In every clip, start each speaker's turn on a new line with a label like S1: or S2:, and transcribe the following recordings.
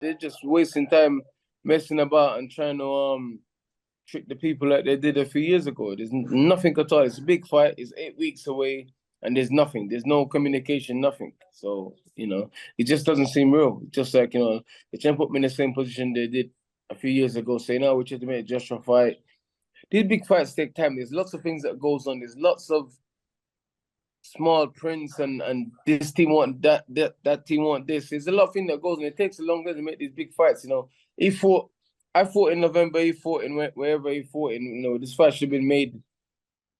S1: they're just wasting time messing about and trying to trick the people like they did a few years ago. There's nothing at all. It's a big fight. It's 8 weeks away, and there's nothing. There's no communication, nothing. So, it just doesn't seem real. Just like, they trying to put me in the same position they did a few years ago, saying, "No, we're trying to make Joshua fight." These big fights take time. There's lots of things that goes on. There's lots of small prints and this team want that team want this. There's a lot of things that goes on. It takes a long time to make these big fights. I fought in November. He fought in wherever he fought in. This fight should have been made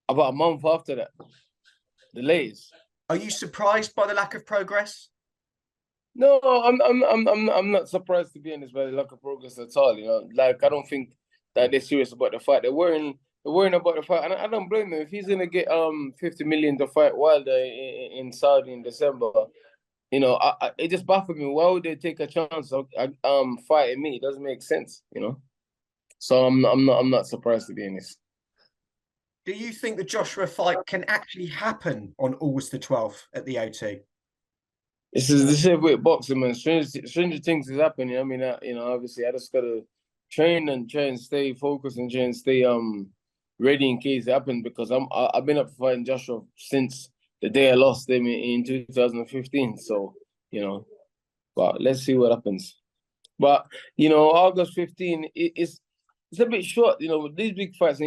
S1: about a month after that. The latest.
S2: Are you surprised by the lack of progress?
S1: No, I'm not surprised, to be honest, by the lack of progress at all. Like, I don't think that they're serious about the fight. They're worrying about the fight, and I don't blame him. If he's gonna get 50 million to fight Wilder in Saudi in December, it just baffled me. Why would they take a chance of fighting me? It doesn't make sense, So I'm not surprised, to be honest.
S2: Do you think the Joshua fight can actually happen on August the 12th at the O2?
S1: This is with boxing, man. Stranger things is happening. I mean, obviously, I just gotta train and try and stay focused and try and stay ready in case it happens, because I've been up fighting Joshua since the day I lost him in 2015. So, but let's see what happens. But August 15 it's a bit short. These big fights,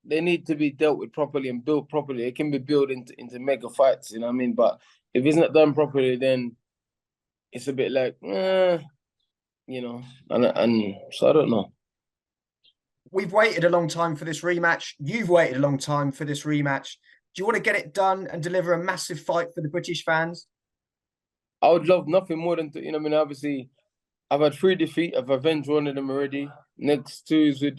S1: they need to be dealt with properly and built properly. It can be built into mega fights. You know what I mean? But if it's not done properly, then it's a bit like, and so I don't know.
S2: We've waited a long time for this rematch. You've waited a long time for this rematch. Do you want to get it done and deliver a massive fight for the British fans?
S1: I would love nothing more than to, obviously, I've had 3 defeats. I've avenged one of them already. Next 2 is with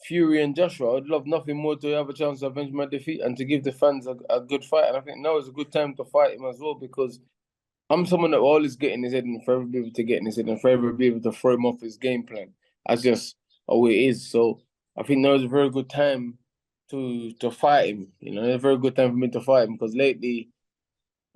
S1: Fury and Joshua. I would love nothing more to have a chance to avenge my defeat and to give the fans a good fight. And I think now is a good time to fight him as well, because I'm someone that will always get in his head and forever be able to get in his head and forever be able to throw him off his game plan. That's just how it is. So I think now is a very good time to fight him. It's a very good time for me to fight him, because lately,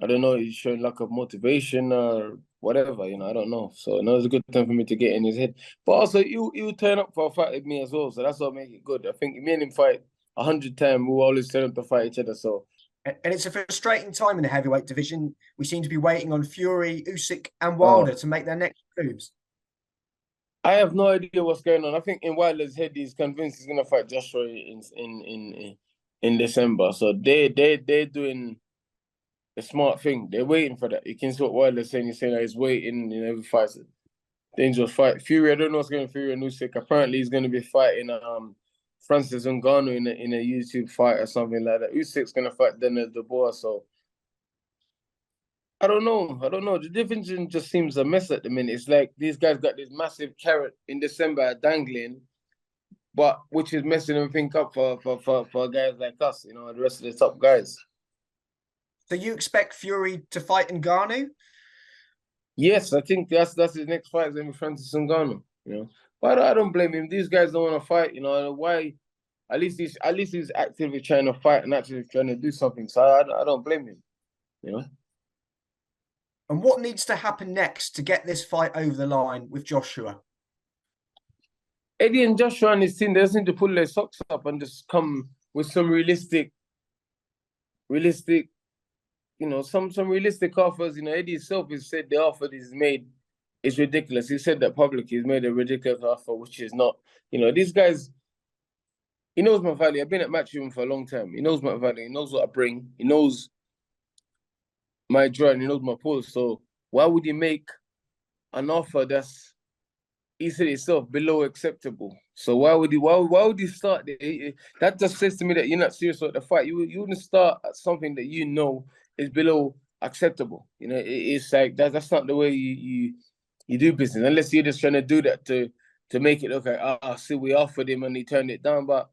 S1: I don't know, he's showing lack of motivation or whatever, I don't know. So now it's a good time for me to get in his head. But also, you turn up for a fight with me as well, so that's what makes it good. I think me and him fight 100 times. We always turn up to fight each other, so.
S2: And it's a frustrating time in the heavyweight division. We seem to be waiting on Fury, Usyk, and Wilder to make their next moves.
S1: I have no idea what's going on. I think in Wilder's head, he's convinced he's gonna fight Joshua in December. So they're doing the smart thing. They're waiting for that. You can see what Wilder's saying. He's saying that he's waiting. Every fight's a dangerous fight. Fury, I don't know what's going on with Fury and Usyk. Apparently, he's going to be fighting Francis Ngannou in a YouTube fight or something like that. Usyk's going to fight Daniel Dubois. So I don't know. The division just seems a mess at the minute. It's like these guys got this massive carrot in December dangling, but which is messing everything up for guys like us, the rest of the top guys.
S2: So you expect Fury to fight Ngannou?
S1: Yes, I think that's his next fight is going to be Francis Ngannou. But I don't blame him. These guys don't want to fight. Why? At least he's actively trying to fight and actually trying to do something. So I don't blame him.
S2: And what needs to happen next to get this fight over the line with Joshua?
S1: Eddie and Joshua and his team, they just need to pull their socks up and just come with some realistic, some realistic offers. Eddie himself has said the offer he's made is ridiculous. He said that publicly. He's made a ridiculous offer, which is not. These guys, he knows my value. I've been at Matchroom for a long time. He knows my value. He knows what I bring. He knows my draw and he knows my pull. So why would he make an offer that's, he said itself, below acceptable? So why would he start? That just says to me that you're not serious about the fight. You wouldn't start at something that is below acceptable. It's like that's not the way you do business, unless you're just trying to do that to make it look like, see, we offered him and he turned it down. But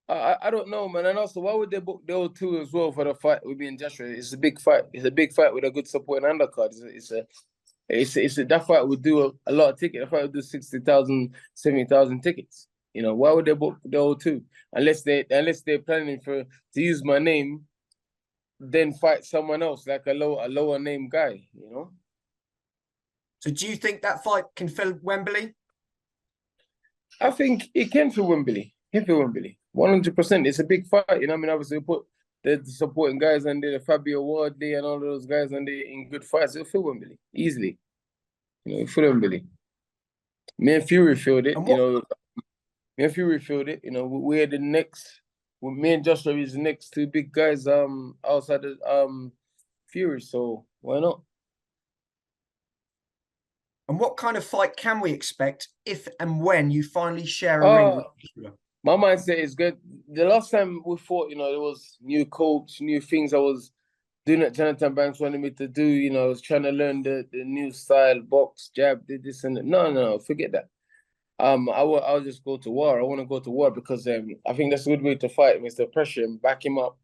S1: I don't know, man. And also, why would they book the O2 as well for the fight with me and Joshua? It's a big fight. It's a big fight with a good supporting undercard. That fight would do a lot of tickets. The fight would do 60,000, 70,000 tickets. Why would they book the O2 unless they're planning to use my name, then fight someone else like a lower name guy.
S2: So do you think that fight can fill Wembley?
S1: I think it can fill Wembley. It can fill Wembley. 100%. It's a big fight. You know, I mean, obviously, we put the supporting guys on there, the Fabio Wardley and all of those guys on there in good fights. It'll fill Wembley easily. You know, it'll fill Wembley. Me and Fury filled it.
S2: And
S1: You
S2: what
S1: know, me and Fury filled it. You know, we're the next. With me and Joshua is the next two big guys. Outside of Fury. So why not?
S2: and what kind of fight can we expect if and when you finally share a ring with Joshua?
S1: My mindset is good. The last time we fought, you know, there was new coach, new things I was doing that Jonathan Banks wanted me to do. You know, I was trying to learn the new style, box, jab, did this and that. No, forget that. I'll just go to war. I want to go to war because I think that's a good way to fight him, is to pressure him, back him up,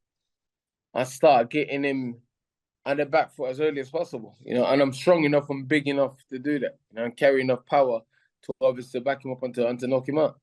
S1: and start getting him on the back foot as early as possible. You know, and I'm strong enough and big enough to do that. You know, and carry enough power to obviously back him up and to knock him out.